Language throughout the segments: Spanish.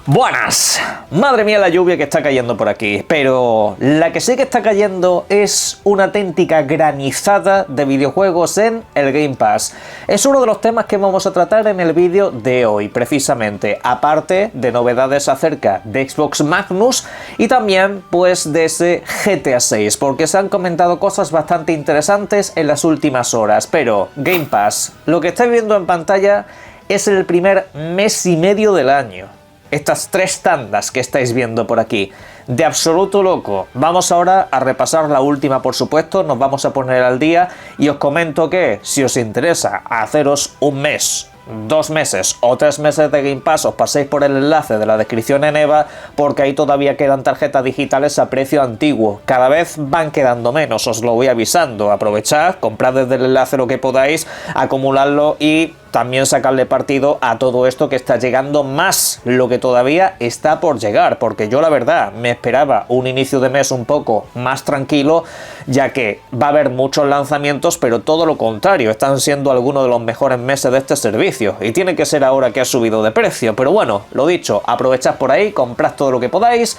Buenas, madre mía la lluvia que está cayendo por aquí, pero la que sí que está cayendo es una auténtica granizada de videojuegos en el Game Pass. Es uno de los temas que vamos a tratar en el vídeo de hoy, precisamente, aparte de novedades acerca de Xbox Magnus y también pues de ese GTA 6, porque se han comentado cosas bastante interesantes en las últimas horas, pero Game Pass, lo que estáis viendo en pantalla es el primer mes y medio del año. Estas tres tandas que estáis viendo por aquí, de absoluto loco. Vamos ahora a repasar la última, por supuesto, nos vamos a poner al día y os comento que, si os interesa haceros un mes, 2 meses o 3 meses de Game Pass, os paséis por el enlace de la descripción en EVA, porque ahí todavía quedan tarjetas digitales a precio antiguo. Cada vez van quedando menos, os lo voy avisando. Aprovechad, comprad desde el enlace lo que podáis, acumularlo y también sacarle partido a todo esto que está llegando, más lo que todavía está por llegar, porque yo la verdad me esperaba un inicio de mes un poco más tranquilo, ya que va a haber muchos lanzamientos, pero todo lo contrario, están siendo algunos de los mejores meses de este servicio, y tiene que ser ahora que ha subido de precio. Pero bueno, lo dicho, aprovechad por ahí, comprad todo lo que podáis,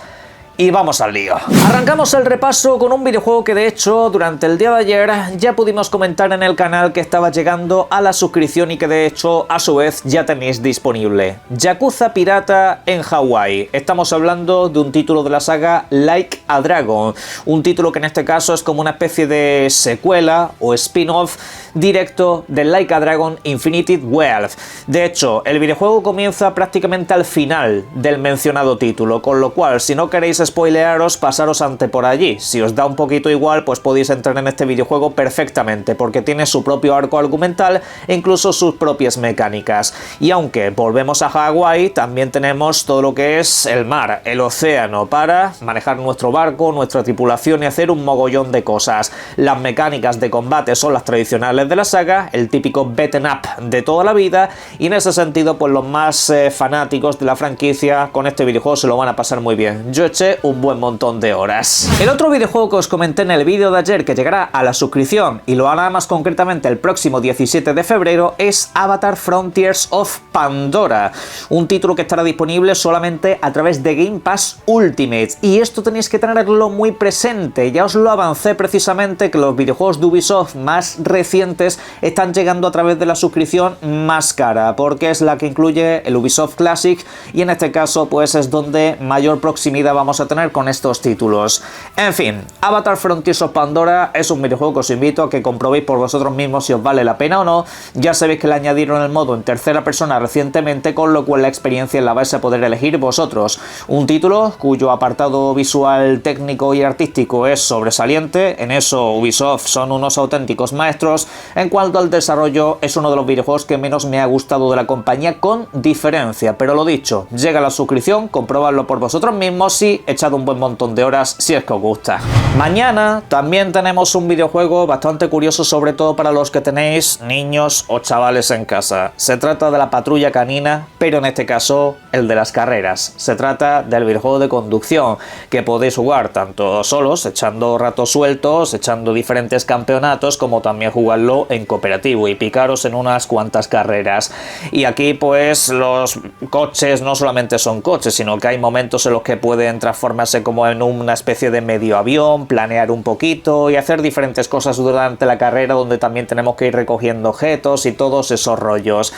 y vamos al lío. Arrancamos el repaso con un videojuego que de hecho durante el día de ayer ya pudimos comentar en el canal que estaba llegando a la suscripción y que de hecho a su vez ya tenéis disponible. Yakuza Pirata en Hawái. Estamos hablando de un título de la saga Like a Dragon, un título que en este caso es como una especie de secuela o spin-off directo de Like a Dragon Infinite Wealth. De hecho, el videojuego comienza prácticamente al final del mencionado título, con lo cual si no queréis spoilearos, pasaros ante por allí. Si os da un poquito igual, pues podéis entrar en este videojuego perfectamente, porque tiene su propio arco argumental e incluso sus propias mecánicas. Y aunque volvemos a Hawái, también tenemos todo lo que es el mar, el océano, para manejar nuestro barco, nuestra tripulación y hacer un mogollón de cosas. Las mecánicas de combate son las tradicionales de la saga, el típico beaten up de toda la vida, y en ese sentido pues los más fanáticos de la franquicia con este videojuego se lo van a pasar muy bien. Yo eché un buen montón de horas. El otro videojuego que os comenté en el vídeo de ayer que llegará a la suscripción y lo hará más concretamente el próximo 17 de febrero es Avatar Frontiers of Pandora, un título que estará disponible solamente a través de Game Pass Ultimate, y esto tenéis que tenerlo muy presente. Ya os lo avancé precisamente, que los videojuegos de Ubisoft más recientes están llegando a través de la suscripción más cara, porque es la que incluye el Ubisoft Classic y en este caso pues es donde mayor proximidad vamos a tener con estos títulos. En fin, Avatar Frontiers of Pandora es un videojuego que os invito a que comprobéis por vosotros mismos si os vale la pena o no. Ya sabéis que le añadieron el modo en tercera persona recientemente, con lo cual la experiencia la vais a poder elegir vosotros. Un título cuyo apartado visual, técnico y artístico es sobresaliente. En eso Ubisoft son unos auténticos maestros. En cuanto al desarrollo, es uno de los videojuegos que menos me ha gustado de la compañía, con diferencia, pero lo dicho, llega la suscripción, comprobadlo por vosotros mismos y echad un buen montón de horas si es que os gusta. Mañana también tenemos un videojuego bastante curioso, sobre todo para los que tenéis niños o chavales en casa. Se trata de la Patrulla Canina, pero en este caso el de las carreras. Se trata del videojuego de conducción que podéis jugar tanto solos, echando ratos sueltos, echando diferentes campeonatos, como también jugarlo en cooperativo y picaros en unas cuantas carreras. Y aquí pues los coches no solamente son coches, sino que hay momentos en los que pueden transformarse como en una especie de medio avión, planear un poquito y hacer diferentes cosas durante la carrera, donde también tenemos que ir recogiendo objetos y todos esos rollos.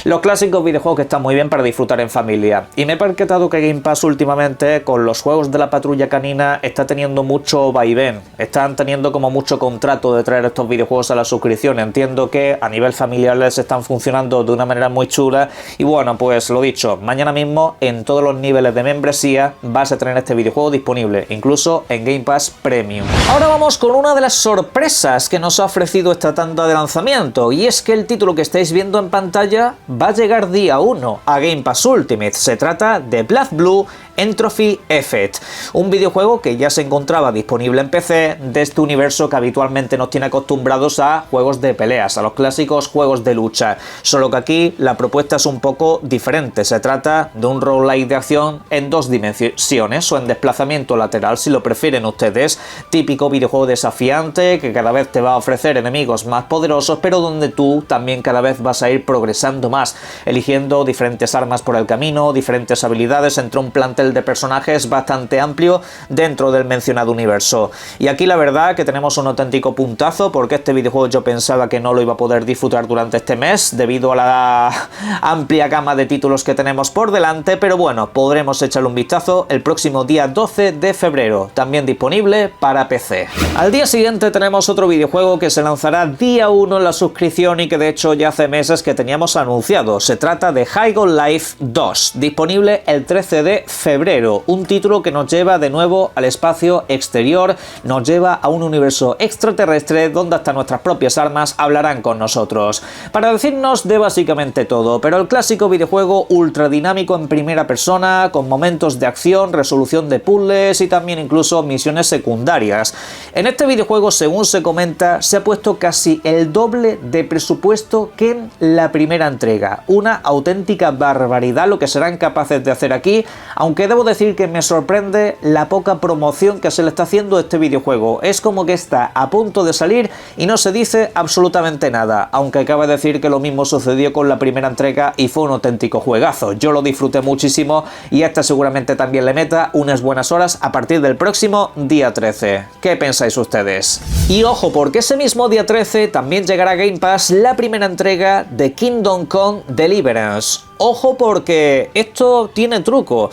Los clásicos videojuegos que están muy bien para disfrutar en familia. Y me he percatado que Game Pass últimamente con los juegos de la Patrulla Canina está teniendo mucho vaivén, están teniendo como mucho contrato de traer estos videojuegos a la suscripción. Entiendo que a nivel familiar les están funcionando de una manera muy chula y bueno, pues lo dicho, mañana mismo en todos los niveles de membresía vas a tener este videojuego disponible, incluso en Game Pass Premium. Ahora vamos con una de las sorpresas que nos ha ofrecido esta tanda de lanzamiento, y es que el título que estáis viendo en pantalla va a llegar día 1 a Game Pass Ultimate. Se trata de BlazBlue Entropy Effect, un videojuego que ya se encontraba disponible en PC de este universo que habitualmente nos tiene acostumbrados a juegos de peleas, a los clásicos juegos de lucha, solo que aquí la propuesta es un poco diferente. Se trata de un roguelike de acción en dos dimensiones o en desplazamiento lateral si lo prefieren ustedes, típico videojuego desafiante que cada vez te va a ofrecer enemigos más poderosos, pero donde tú también cada vez vas a ir progresando más, eligiendo diferentes armas por el camino, diferentes habilidades entre un plantel de personajes bastante amplio dentro del mencionado universo. Y aquí la verdad que tenemos un auténtico puntazo, porque este videojuego yo pensaba que no lo iba a poder disfrutar durante este mes debido a la amplia gama de títulos que tenemos por delante, pero bueno, podremos echarle un vistazo el próximo día 12 de febrero, también disponible para PC. Al día siguiente tenemos otro videojuego que se lanzará día 1 en la suscripción y que de hecho ya hace meses que teníamos anunciado. Se trata de High-On Life 2, disponible el 13 de febrero, un título que nos lleva de nuevo al espacio exterior, nos lleva a un universo extraterrestre donde hasta nuestras propias armas hablarán con nosotros, para decirnos de básicamente todo, pero el clásico videojuego ultra dinámico en primera persona, con momentos de acción, resolución de puzzles y también incluso misiones secundarias. En este videojuego, según se comenta, se ha puesto casi el doble de presupuesto que en la primera entrega, una auténtica barbaridad lo que serán capaces de hacer aquí, aunque debo decir que me sorprende la poca promoción que se le está haciendo a este videojuego. Es como que está a punto de salir y no se dice absolutamente nada, aunque cabe decir que lo mismo sucedió con la primera entrega y fue un auténtico juegazo. Yo lo disfruté muchísimo y esta seguramente también le meta unas buenas horas a partir del próximo día 13. ¿Qué pensáis ustedes? Y ojo, porque ese mismo día 13 también llegará a Game Pass la primera entrega de Kingdom Come Deliverance. Ojo, porque esto tiene truco.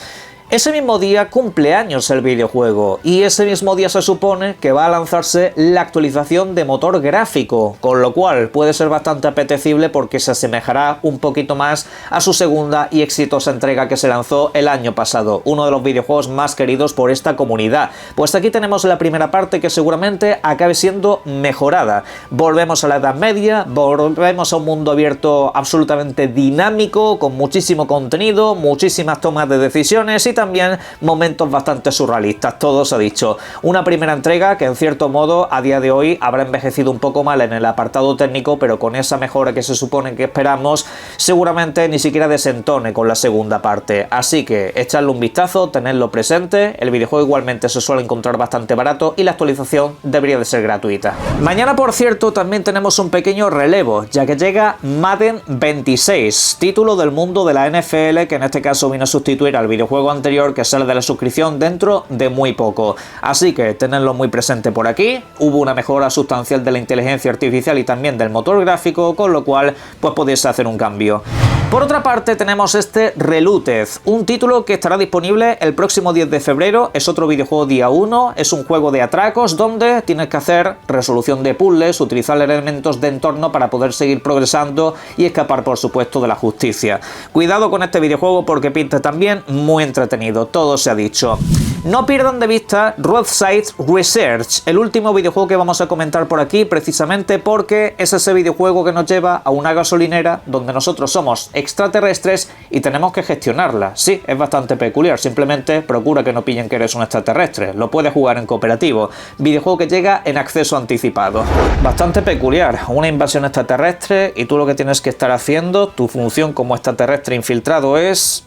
Ese mismo día cumple años el videojuego y ese mismo día se supone que va a lanzarse la actualización de motor gráfico, con lo cual puede ser bastante apetecible porque se asemejará un poquito más a su segunda y exitosa entrega que se lanzó el año pasado, uno de los videojuegos más queridos por esta comunidad. Pues aquí tenemos la primera parte que seguramente acabe siendo mejorada. Volvemos a la Edad Media, volvemos a un mundo abierto absolutamente dinámico, con muchísimo contenido, muchísimas tomas de decisiones y también momentos bastante surrealistas, todo se ha dicho. Una primera entrega que en cierto modo a día de hoy habrá envejecido un poco mal en el apartado técnico, pero con esa mejora que se supone que esperamos, seguramente ni siquiera desentone con la segunda parte. Así que echadle un vistazo, tenedlo presente, el videojuego igualmente se suele encontrar bastante barato y la actualización debería de ser gratuita. Mañana, por cierto, también tenemos un pequeño relevo, ya que llega Madden 26, título del mundo de la NFL, que en este caso vino a sustituir al videojuego anterior que sale de la suscripción dentro de muy poco. Así que tenedlo muy presente por aquí. Hubo una mejora sustancial de la inteligencia artificial y también del motor gráfico, con lo cual pues podéis hacer un cambio. Por otra parte tenemos este Reloaded, un título que estará disponible el próximo 10 de febrero, es otro videojuego día 1, es un juego de atracos donde tienes que hacer resolución de puzzles, utilizar elementos de entorno para poder seguir progresando y escapar por supuesto de la justicia. Cuidado con este videojuego porque pinta también muy entretenido, todo se ha dicho. No pierdan de vista Roadside Research, el último videojuego que vamos a comentar por aquí, precisamente porque es ese videojuego que nos lleva a una gasolinera donde nosotros somos extraterrestres y tenemos que gestionarla. Sí, es bastante peculiar, simplemente procura que no pillen que eres un extraterrestre. Lo puedes jugar en cooperativo. Videojuego que llega en acceso anticipado. Bastante peculiar, una invasión extraterrestre y tú lo que tienes que estar haciendo, tu función como extraterrestre infiltrado es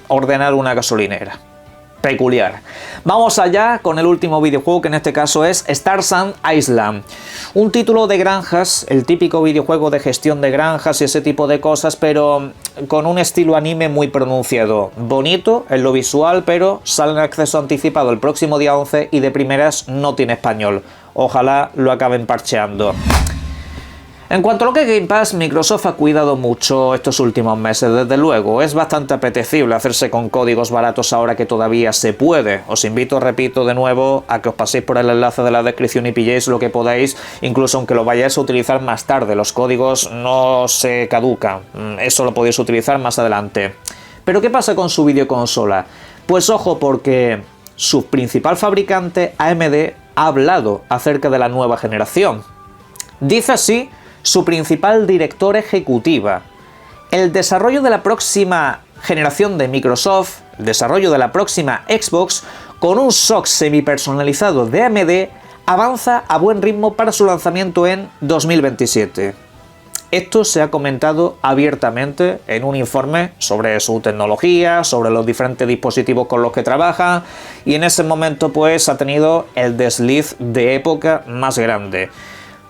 ordenar una gasolinera. Peculiar. Vamos allá con el último videojuego, que en este caso es Starsand Island, un título de granjas, el típico videojuego de gestión de granjas y ese tipo de cosas, pero con un estilo anime muy pronunciado, bonito en lo visual, pero sale en acceso anticipado el próximo día 11 y de primeras no tiene español. Ojalá lo acaben parcheando. En cuanto a lo que es Game Pass, Microsoft ha cuidado mucho estos últimos meses, desde luego. Es bastante apetecible hacerse con códigos baratos ahora que todavía se puede. Os invito, repito de nuevo, a que os paséis por el enlace de la descripción y pilléis lo que podáis, incluso aunque lo vayáis a utilizar más tarde. Los códigos no se caducan, eso lo podéis utilizar más adelante. Pero ¿qué pasa con su videoconsola? Pues ojo, porque su principal fabricante, AMD, ha hablado acerca de la nueva generación. Dice así su principal directora ejecutiva: el desarrollo de la próxima generación de Microsoft desarrollo de la próxima Xbox, con un SoC semipersonalizado de AMD, avanza a buen ritmo para su lanzamiento en 2027. Esto se ha comentado abiertamente en un informe sobre su tecnología, sobre los diferentes dispositivos con los que trabaja, y en ese momento pues ha tenido el desliz de época más grande.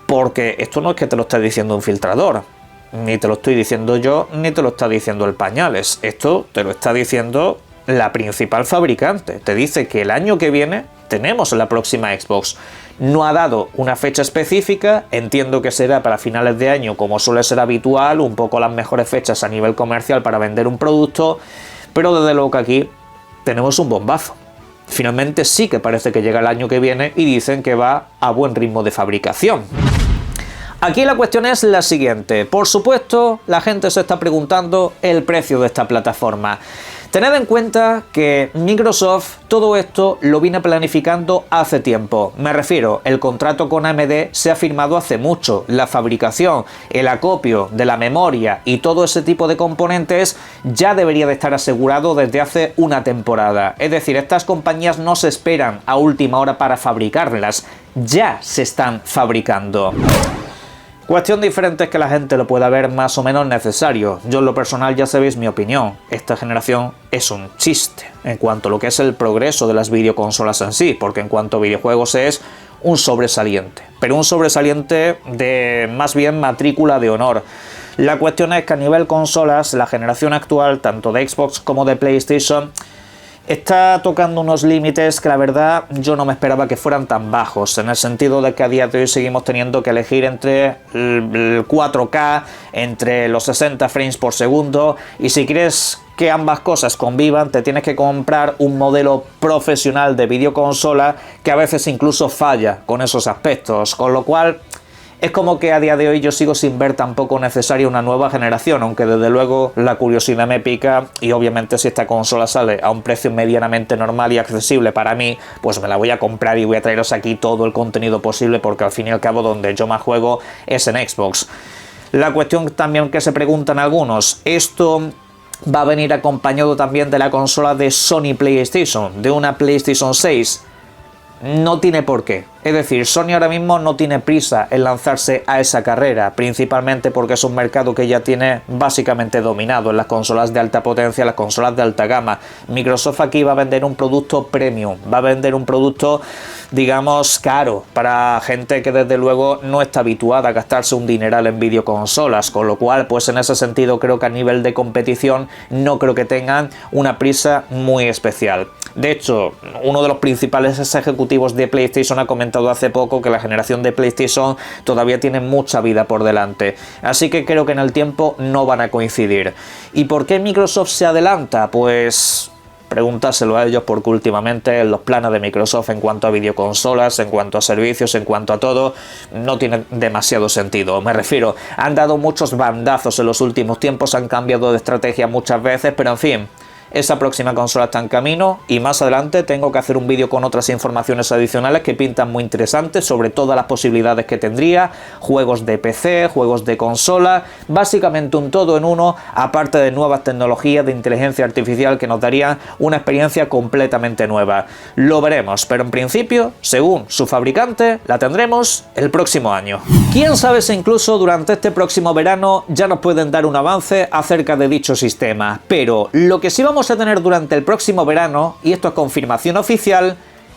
Porque esto no es que te lo esté diciendo un filtrador, ni te lo estoy diciendo yo, ni te lo está diciendo el Pañales. Esto te lo está diciendo la principal fabricante. Te dice que el año que viene tenemos la próxima Xbox. No ha dado una fecha específica, entiendo que será para finales de año, como suele ser habitual, un poco las mejores fechas a nivel comercial para vender un producto, pero desde luego que aquí tenemos un bombazo. Finalmente sí que parece que llega el año que viene y dicen que va a buen ritmo de fabricación. Aquí la cuestión es la siguiente. Por supuesto, la gente se está preguntando el precio de esta plataforma. Tened en cuenta que Microsoft todo esto lo viene planificando hace tiempo. Me refiero, el contrato con AMD se ha firmado hace mucho. La fabricación, el acopio de la memoria y todo ese tipo de componentes ya debería de estar asegurado desde hace una temporada. Es decir, estas compañías no se esperan a última hora para fabricarlas, ya se están fabricando. Cuestión diferente es que la gente lo pueda ver más o menos necesario. Yo en lo personal ya sabéis mi opinión. Esta generación es un chiste en cuanto a lo que es el progreso de las videoconsolas en sí, porque en cuanto a videojuegos es un sobresaliente. Pero un sobresaliente de más bien matrícula de honor. La cuestión es que a nivel consolas, la generación actual, tanto de Xbox como de PlayStation, está tocando unos límites que la verdad yo no me esperaba que fueran tan bajos, en el sentido de que a día de hoy seguimos teniendo que elegir entre el 4K, entre los 60 frames por segundo, y si quieres que ambas cosas convivan te tienes que comprar un modelo profesional de videoconsola que a veces incluso falla con esos aspectos, con lo cual es como que a día de hoy yo sigo sin ver tampoco necesaria una nueva generación, aunque desde luego la curiosidad me pica y obviamente si esta consola sale a un precio medianamente normal y accesible para mí, pues me la voy a comprar y voy a traeros aquí todo el contenido posible, porque al fin y al cabo donde yo más juego es en Xbox. La cuestión también que se preguntan algunos, ¿esto va a venir acompañado también de la consola de Sony PlayStation, de una PlayStation 6? No tiene por qué. Es decir, Sony ahora mismo no tiene prisa en lanzarse a esa carrera, principalmente porque es un mercado que ya tiene básicamente dominado en las consolas de alta potencia, las consolas de alta gama. Microsoft aquí va a vender un producto premium, va a vender un producto, digamos, caro, para gente que desde luego no está habituada a gastarse un dineral en videoconsolas, con lo cual, pues en ese sentido creo que a nivel de competición no creo que tengan una prisa muy especial. De hecho, uno de los principales ejecutivos de PlayStation ha comentado hace poco que la generación de PlayStation todavía tiene mucha vida por delante, así que creo que en el tiempo no van a coincidir. ¿Y por qué Microsoft se adelanta? Pues preguntárselo a ellos, porque últimamente los planes de Microsoft en cuanto a videoconsolas, en cuanto a servicios, en cuanto a todo, no tienen demasiado sentido. Me refiero, han dado muchos bandazos en los últimos tiempos, han cambiado de estrategia muchas veces, pero en fin, esa próxima consola está en camino y más adelante tengo que hacer un vídeo con otras informaciones adicionales que pintan muy interesantes sobre todas las posibilidades que tendría, juegos de PC, juegos de consola, básicamente un todo en uno, aparte de nuevas tecnologías de inteligencia artificial que nos darían una experiencia completamente nueva. Lo veremos, pero en principio, según su fabricante, la tendremos el próximo año. Quién sabe si incluso durante este próximo verano ya nos pueden dar un avance acerca de dicho sistema, pero lo que sí vamos a tener durante el próximo verano, y esto es confirmación oficial,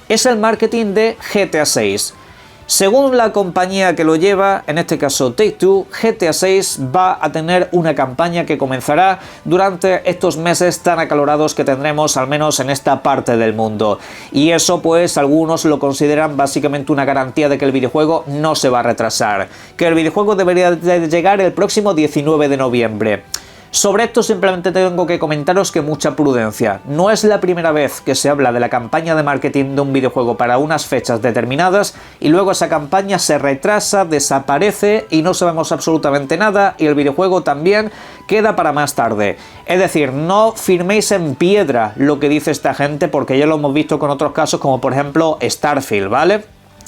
es el marketing de GTA 6. Según la compañía que lo lleva, en este caso Take-Two, GTA 6 va a tener una campaña que comenzará durante estos meses tan acalorados que tendremos, al menos en esta parte del mundo. Y eso pues algunos lo consideran básicamente una garantía de que el videojuego no se va a retrasar, que el videojuego debería de llegar el próximo 19 de noviembre. Sobre esto simplemente tengo que comentaros que mucha prudencia. No es la primera vez que se habla de la campaña de marketing de un videojuego para unas fechas determinadas y luego esa campaña se retrasa, desaparece y no sabemos absolutamente nada, y el videojuego también queda para más tarde. Es decir, no firméis en piedra lo que dice esta gente, porque ya lo hemos visto con otros casos como por ejemplo Starfield, ¿vale?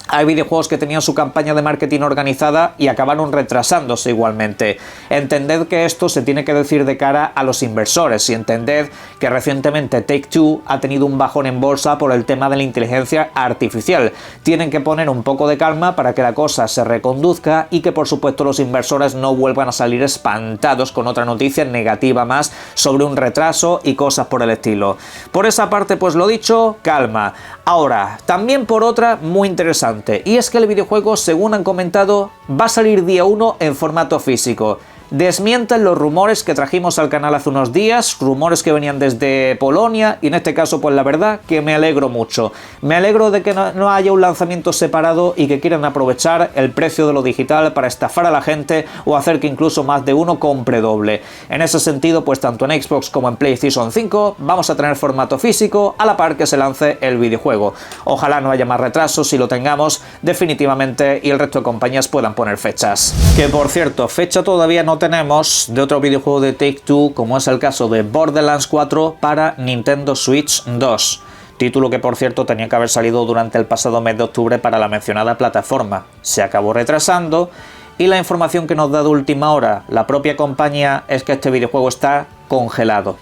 Hay videojuegos que tenían su campaña de marketing organizada y acabaron retrasándose igualmente. Entended que esto se tiene que decir de cara a los inversores y entended que recientemente Take-Two ha tenido un bajón en bolsa por el tema de la inteligencia artificial. Tienen que poner un poco de calma para que la cosa se reconduzca y que por supuesto los inversores no vuelvan a salir espantados con otra noticia negativa más sobre un retraso y cosas por el estilo. Por esa parte, pues lo dicho, calma. Ahora, también por otra muy interesante. Y es que el videojuego, según han comentado, va a salir día 1 en formato físico. Desmienten los rumores que trajimos al canal hace unos días, rumores que venían desde Polonia, y en este caso pues la verdad que me alegro mucho. Me alegro de que no haya un lanzamiento separado y que quieran aprovechar el precio de lo digital para estafar a la gente o hacer que incluso más de uno compre doble. En ese sentido, pues tanto en Xbox como en PlayStation 5 vamos a tener formato físico a la par que se lance el videojuego. Ojalá no haya más retrasos y lo tengamos definitivamente y el resto de compañías puedan poner fechas. Que por cierto, fecha todavía no tenemos de otro videojuego de Take-Two, como es el caso de Borderlands 4 para Nintendo Switch 2. Título que por cierto tenía que haber salido durante el pasado mes de octubre para la mencionada plataforma. Se acabó retrasando y la información que nos da de última hora la propia compañía es que este videojuego está congelado.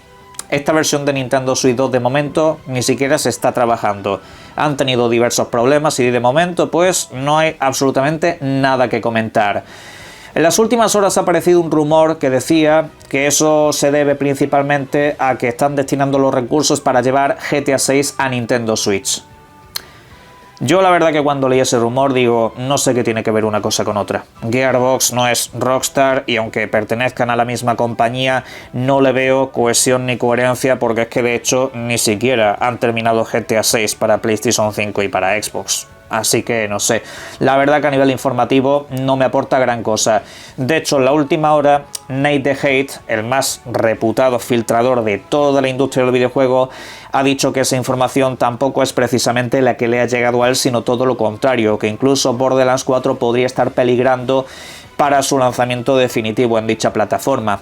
Esta versión de Nintendo Switch 2 de momento ni siquiera se está trabajando. Han tenido diversos problemas y de momento pues no hay absolutamente nada que comentar. En las últimas horas ha aparecido un rumor que decía que eso se debe principalmente a que están destinando los recursos para llevar GTA 6 a Nintendo Switch. Yo la verdad que cuando leí ese rumor digo, no sé qué tiene que ver una cosa con otra. Gearbox no es Rockstar y aunque pertenezcan a la misma compañía no le veo cohesión ni coherencia porque es que de hecho ni siquiera han terminado GTA 6 para PlayStation 5 y para Xbox. Así que no sé, la verdad que a nivel informativo no me aporta gran cosa. De hecho, en la última hora, Nate the Hate, el más reputado filtrador de toda la industria del videojuego, ha dicho que esa información tampoco es precisamente la que le ha llegado a él, sino todo lo contrario, que incluso Borderlands 4 podría estar peligrando para su lanzamiento definitivo en dicha plataforma.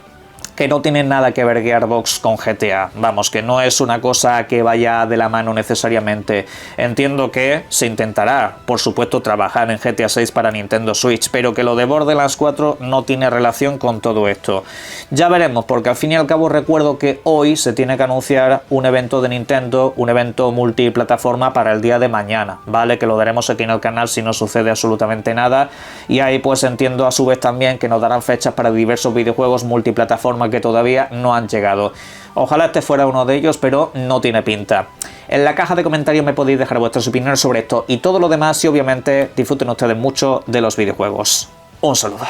Que no tiene nada que ver Gearbox con GTA, vamos, que no es una cosa que vaya de la mano necesariamente. Entiendo que se intentará, por supuesto, trabajar en GTA 6 para Nintendo Switch, pero que lo de Borderlands 4 no tiene relación con todo esto. Ya veremos, porque al fin y al cabo recuerdo que hoy se tiene que anunciar un evento de Nintendo, un evento multiplataforma para el día de mañana, ¿vale? Que lo daremos aquí en el canal si no sucede absolutamente nada, y ahí pues entiendo a su vez también que nos darán fechas para diversos videojuegos multiplataforma que todavía no han llegado. Ojalá este fuera uno de ellos, pero no tiene pinta. En la caja de comentarios me podéis dejar vuestras opiniones sobre esto y todo lo demás y obviamente disfruten ustedes mucho de los videojuegos. Un saludo.